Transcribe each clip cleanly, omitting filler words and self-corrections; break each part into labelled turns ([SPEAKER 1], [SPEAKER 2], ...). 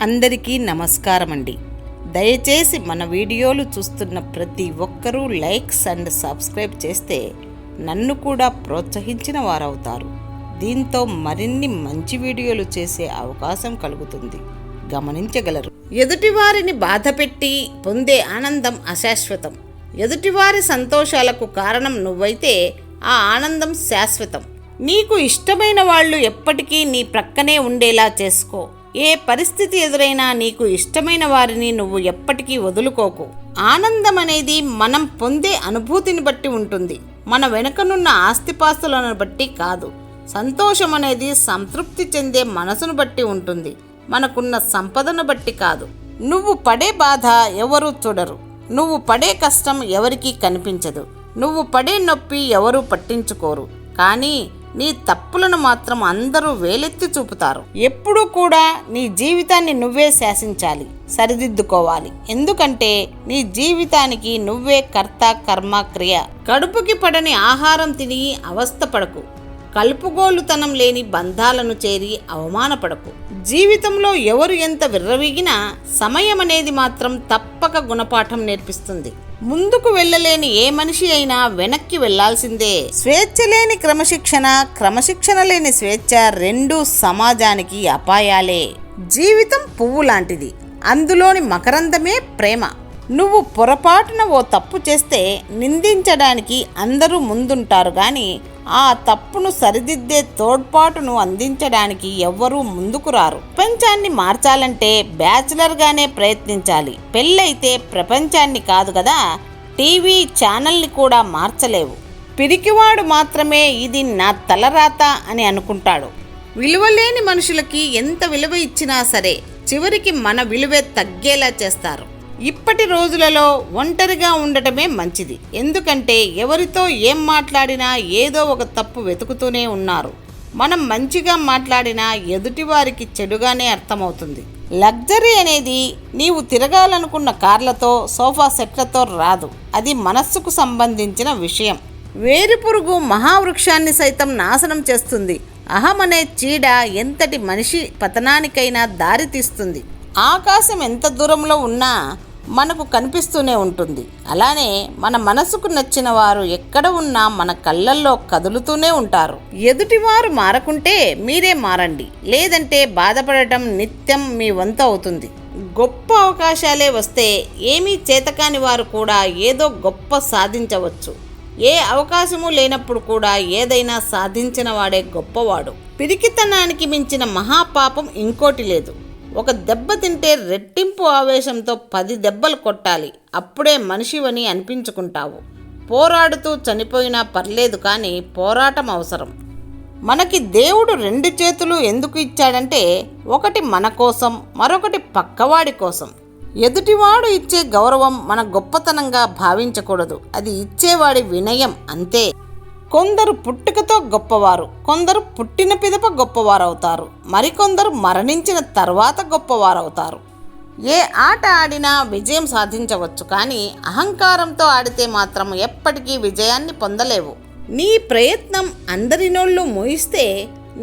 [SPEAKER 1] అందరికీ నమస్కారం అండి. దయచేసి మన వీడియోలు చూస్తున్న ప్రతి ఒక్కరూ లైక్స్ అండ్ సబ్స్క్రైబ్ చేస్తే నన్ను కూడా ప్రోత్సహించిన వారవుతారు. దీంతో మరిన్ని మంచి వీడియోలు చేసే అవకాశం కలుగుతుంది, గమనించగలరు. ఎదుటివారిని బాధపెట్టి పొందే ఆనందం అశాశ్వతం. ఎదుటివారి సంతోషాలకు కారణం నువ్వైతే ఆ ఆనందం శాశ్వతం. నీకు ఇష్టమైన వాళ్ళు ఎప్పటికీ నీ ప్రక్కనే ఉండేలా చేసుకో. ఏ పరిస్థితి ఎదురైనా నీకు ఇష్టమైన వారిని నువ్వు ఎప్పటికీ వదులుకోకు. ఆనందం అనేది మనం పొందే అనుభూతిని బట్టి ఉంటుంది, మన వెనుకనున్న ఆస్తిపాస్తులను బట్టి కాదు. సంతోషం అనేది సంతృప్తి చెందే మనసును బట్టి ఉంటుంది, మనకున్న సంపదను బట్టి కాదు. నువ్వు పడే బాధ ఎవరూ చూడరు, నువ్వు పడే కష్టం ఎవరికీ కనిపించదు, నువ్వు పడే నొప్పి ఎవరూ పట్టించుకోరు. కానీ నీ తప్పులను మాత్రం అందరూ వేలెత్తి చూపుతారు. ఎప్పుడూ కూడా నీ జీవితాన్ని నువ్వే శాసించాలి, సరిదిద్దుకోవాలి. ఎందుకంటే నీ జీవితానికి నువ్వే కర్త, కర్మ, క్రియ. కడుపుకి పడని ఆహారం తిని అవస్థపడకు, కలుపుగోలుతనం లేని బంధాలను చేరి అవమానపడకు. జీవితంలో ఎవరు ఎంత విర్రవీగినా సమయం అనేది మాత్రం తప్పక గుణపాఠం నేర్పిస్తుంది. ముందుకు వెళ్ళలేని ఏ మనిషి అయినా వెనక్కి వెళ్లాల్సిందే. స్వేచ్ఛ లేని క్రమశిక్షణ, క్రమశిక్షణ లేని స్వేచ్ఛ రెండూ సమాజానికి అపాయాలే. జీవితం పువ్వు లాంటిది, అందులోని మకరందమే ప్రేమ. నువ్వు పొరపాటున ఓ తప్పు చేస్తే నిందించడానికి అందరూ ముందుంటారు, కానీ ఆ తప్పును సరిదిద్దే తోడ్పాటును అందించడానికి ఎవ్వరూ ముందుకు రారు. ప్రపంచాన్ని మార్చాలంటే బ్యాచిలర్గానే ప్రయత్నించాలి. పెళ్ళైతే ప్రపంచాన్ని కాదు కదా, టీవీ ఛానల్ని కూడా మార్చలేవు. పిరికివాడు మాత్రమే ఇది నా తలరాత అని అనుకుంటాడు. విలువలేని మనుషులకి ఎంత విలువ ఇచ్చినా సరే చివరికి మన విలువే తగ్గేలా చేస్తారు. ఇప్పటి రోజులలో ఒంటరిగా ఉండటమే మంచిది. ఎందుకంటే ఎవరితో ఏం మాట్లాడినా ఏదో ఒక తప్పు వెతుకుతూనే ఉన్నారు. మనం మంచిగా మాట్లాడినా ఎదుటివారికి చెడుగానే అర్థమవుతుంది. లగ్జరీ అనేది నీవు తిరగాలనుకున్న కార్లతో, సోఫా సెట్లతో రాదు, అది మనస్సుకు సంబంధించిన విషయం. వేరుపురుగు మహావృక్షాన్ని సైతం నాశనం చేస్తుంది. అహం అనే చీడ ఎంతటి మనిషి పతనానికైనా దారి తీస్తుంది. ఆకాశం ఎంత దూరంలో ఉన్నా మనకు కనిపిస్తూనే ఉంటుంది. అలానే మన మనసుకు నచ్చిన వారు ఎక్కడ ఉన్నా మన కళ్ళల్లో కదులుతూనే ఉంటారు. ఎదుటివారు మారకుంటే మీరే మారండి, లేదంటే బాధపడటం నిత్యం మీ వంతు అవుతుంది. గొప్ప అవకాశాలే వస్తే ఏమీ చేతకాని వారు కూడా ఏదో గొప్ప సాధించవచ్చు. ఏ అవకాశము లేనప్పుడు కూడా ఏదైనా సాధించిన వాడే గొప్పవాడు. పిరికితనానికి మించిన మహాపాపం ఇంకోటి లేదు. ఒక దెబ్బ తింటే రెట్టింపు ఆవేశంతో 10 దెబ్బలు కొట్టాలి, అప్పుడే మనిషివని అనిపించుకుంటావు. పోరాడుతూ చనిపోయినా పర్లేదు, కానీ పోరాటం అవసరం. మనకి దేవుడు 2 చేతులు ఎందుకు ఇచ్చాడంటే, ఒకటి మన కోసం, మరొకటి పక్కవాడి కోసం. ఎదుటివాడు ఇచ్చే గౌరవం మన గొప్పతనంగా భావించకూడదు, అది ఇచ్చేవాడి వినయం అంతే. కొందరు పుట్టుకతో గొప్పవారు, కొందరు పుట్టిన పిదప గొప్పవారవుతారు, మరికొందరు మరణించిన తర్వాత గొప్పవారవుతారు. ఏ ఆట ఆడినా విజయం సాధించవచ్చు, కానీ అహంకారంతో ఆడితే మాత్రం ఎప్పటికీ విజయాన్ని పొందలేవు. నీ ప్రయత్నం అందరి నోళ్ళు మోయిస్తే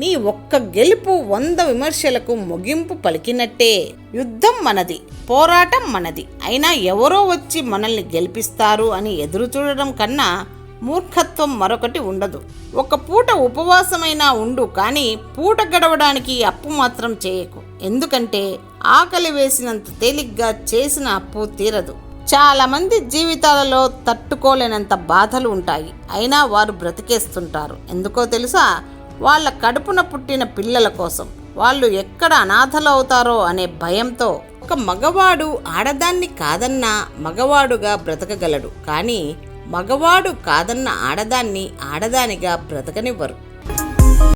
[SPEAKER 1] నీ ఒక్క గెలుపు 100 విమర్శలకు ముగింపు పలికినట్టే. యుద్ధం మనది, పోరాటం మనది. అయినా ఎవరో వచ్చి మనల్ని గెలిపిస్తారు అని ఎదురు చూడడం కన్నా మూర్ఖత్వం మరొకటి ఉండదు. ఒక పూట ఉపవాసమైనా ఉండు, కానీ పూట గడవడానికి అప్పు మాత్రం చేయకు. ఎందుకంటే ఆకలి వేసినంత తేలిగ్గా చేసిన అప్పు తీరదు. చాలామంది జీవితాలలో తట్టుకోలేనంత బాధలు ఉంటాయి, అయినా వారు బ్రతికేస్తుంటారు. ఎందుకో తెలుసా? వాళ్ళ కడుపున పుట్టిన పిల్లల కోసం. వాళ్ళు ఎక్కడ అనాథలు అవుతారో అనే భయంతో. ఒక మగవాడు ఆడదాన్ని కాదన్నా మగవాడుగా బ్రతకగలడు, కానీ మగవాడు కాదన్న ఆడదాన్ని ఆడదానిగా బ్రతకనివ్వరు.